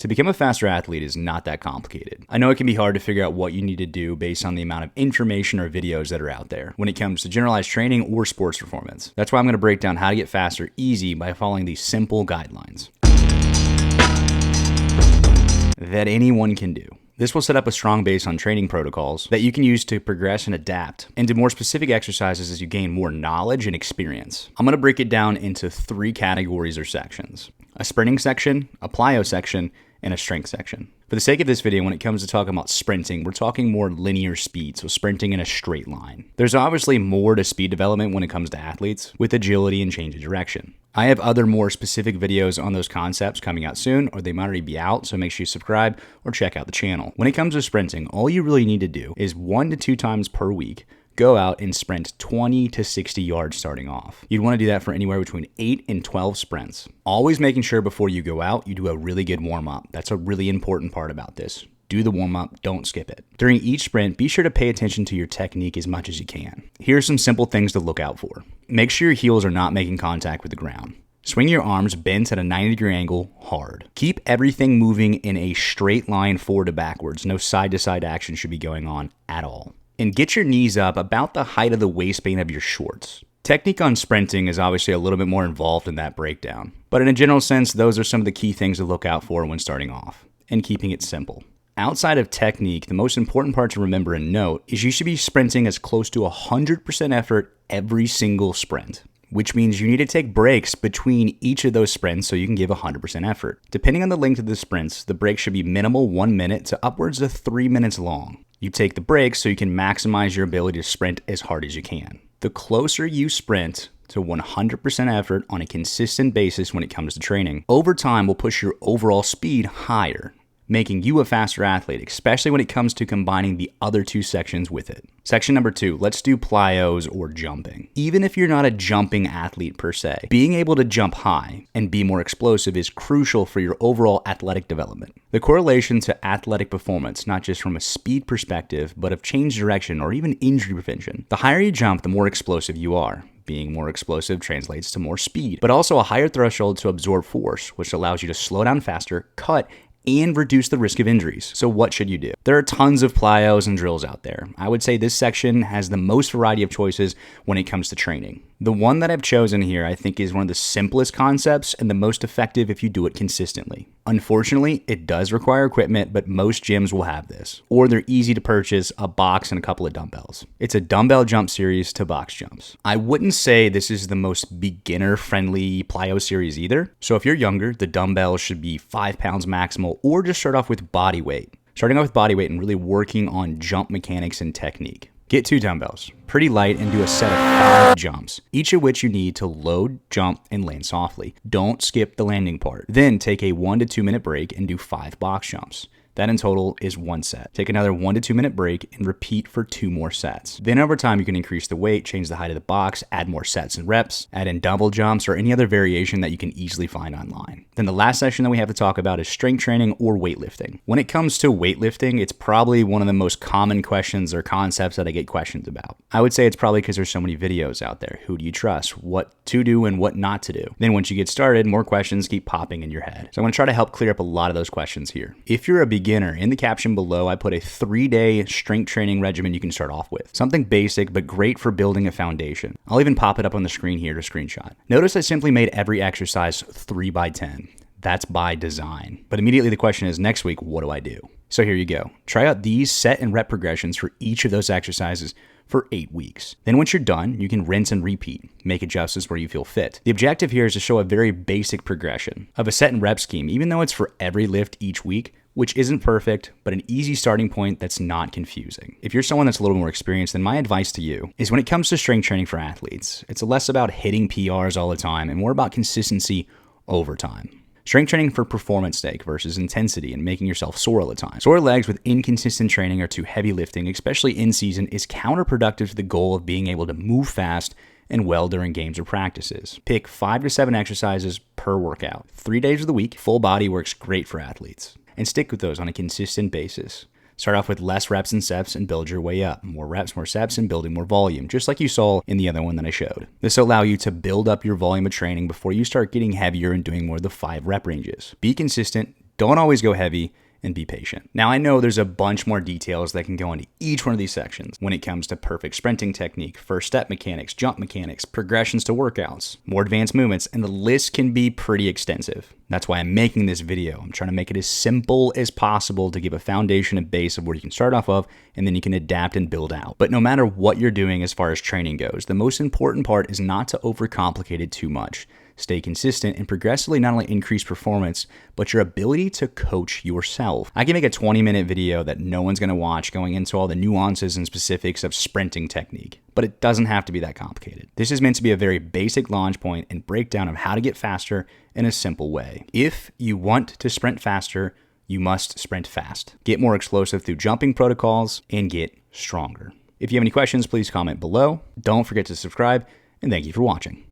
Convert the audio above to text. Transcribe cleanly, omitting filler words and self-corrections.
To become a faster athlete is not that complicated. I know it can be hard to figure out what you need to do based on the amount of information or videos that are out there when it comes to generalized training or sports performance. That's why I'm going to break down how to get faster easy by following these simple guidelines that anyone can do. This will set up a strong base on training protocols that you can use to progress and adapt into more specific exercises as you gain more knowledge and experience. I'm going to break it down into 3 categories or sections: a sprinting section, a plyo section, and a strength section. For the sake of this video, when it comes to talking about sprinting, we're talking more linear speed, so sprinting in a straight line. There's obviously more to speed development when it comes to athletes, with agility and change of direction. I have other more specific videos on those concepts coming out soon, or they might already be out, so make sure you subscribe or check out the channel. When it comes to sprinting, all you really need to do is 1 to 2 times per week go out and sprint 20 to 60 yards starting off. You'd want to do that for anywhere between 8 and 12 sprints. Always making sure before you go out, you do a really good warm-up. That's a really important part about this. Do the warm-up, don't skip it. During each sprint, be sure to pay attention to your technique as much as you can. Here are some simple things to look out for. Make sure your heels are not making contact with the ground. Swing your arms bent at a 90-degree angle hard. Keep everything moving in a straight line forward to backwards. No side-to-side action should be going on at all. And get your knees up about the height of the waistband of your shorts. Technique on sprinting is obviously a little bit more involved in that breakdown, but in a general sense, those are some of the key things to look out for when starting off, and keeping it simple. Outside of technique, the most important part to remember and note is you should be sprinting as close to 100% effort every single sprint, which means you need to take breaks between each of those sprints so you can give 100% effort. Depending on the length of the sprints, the break should be minimal 1 minute to upwards of 3 minutes long. You take the breaks so you can maximize your ability to sprint as hard as you can. The closer you sprint to 100% effort on a consistent basis when it comes to training, over time will push your overall speed higher, making you a faster athlete, especially when it comes to combining the other 2 sections with it. Section number 2, let's do plyos or jumping. Even if you're not a jumping athlete per se, being able to jump high and be more explosive is crucial for your overall athletic development. The correlation to athletic performance, not just from a speed perspective, but of change direction or even injury prevention. The higher you jump, the more explosive you are. Being more explosive translates to more speed, but also a higher threshold to absorb force, which allows you to slow down faster, cut, and reduce the risk of injuries. So what should you do? There are tons of plyos and drills out there. I would say this section has the most variety of choices when it comes to training. The one that I've chosen here I think is one of the simplest concepts and the most effective if you do it consistently. Unfortunately, it does require equipment, but most gyms will have this. Or they're easy to purchase, a box and a couple of dumbbells. It's a dumbbell jump series to box jumps. I wouldn't say this is the most beginner-friendly plyo series either. So if you're younger, the dumbbells should be 5 pounds maximal, or just start off with body weight. Starting off with body weight and really working on jump mechanics and technique. Get 2 dumbbells, pretty light, and do a set of 5 jumps, each of which you need to load, jump, and land softly. Don't skip the landing part. Then take a 1 to 2 minute break and do 5 box jumps. That in total is 1 set. Take another 1 to 2 minute break and repeat for 2 more sets. Then over time, you can increase the weight, change the height of the box, add more sets and reps, add in double jumps or any other variation that you can easily find online. Then the last section that we have to talk about is strength training or weightlifting. When it comes to weightlifting, it's probably one of the most common questions or concepts that I get questions about. I would say it's probably because there's so many videos out there. Who do you trust? What to do and what not to do? Then once you get started, more questions keep popping in your head. So I'm going to try to help clear up a lot of those questions here. If you're a beginner, in the caption below, I put a 3-day strength training regimen you can start off with. Something basic, but great for building a foundation. I'll even pop it up on the screen here to screenshot. Notice I simply made every exercise 3 by 10. That's by design. But immediately the question is, next week, what do I do? So here you go. Try out these set and rep progressions for each of those exercises for 8 weeks. Then once you're done, you can rinse and repeat. Make adjustments where you feel fit. The objective here is to show a very basic progression of a set and rep scheme, even though it's for every lift each week, which isn't perfect, but an easy starting point that's not confusing. If you're someone that's a little more experienced, then my advice to you is when it comes to strength training for athletes, it's less about hitting PRs all the time and more about consistency over time. Strength training for performance sake versus intensity and making yourself sore all the time. Sore legs with inconsistent training or too heavy lifting, especially in season, is counterproductive to the goal of being able to move fast and well during games or practices. Pick 5 to 7 exercises per workout. 3 days of the week, full body works great for athletes. And stick with those on a consistent basis. Start off with less reps and sets and build your way up. More reps, more sets, and building more volume, just like you saw in the other one that I showed. This will allow you to build up your volume of training before you start getting heavier and doing more of the 5 rep ranges. Be consistent. Don't always go heavy, and be patient. Now, I know there's a bunch more details that can go into each one of these sections when it comes to perfect sprinting technique, first step mechanics, jump mechanics, progressions to workouts, more advanced movements, and the list can be pretty extensive. That's why I'm making this video. I'm trying to make it as simple as possible to give a foundation and base of where you can start off of, and then you can adapt and build out. But no matter what you're doing as far as training goes, the most important part is not to overcomplicate it too much. Stay consistent and progressively not only increase performance, but your ability to coach yourself. I can make a 20-minute video that no one's gonna watch going into all the nuances and specifics of sprinting technique, but it doesn't have to be that complicated. This is meant to be a very basic launch point and breakdown of how to get faster in a simple way. If you want to sprint faster, you must sprint fast. Get more explosive through jumping protocols and get stronger. If you have any questions, please comment below. Don't forget to subscribe, and thank you for watching.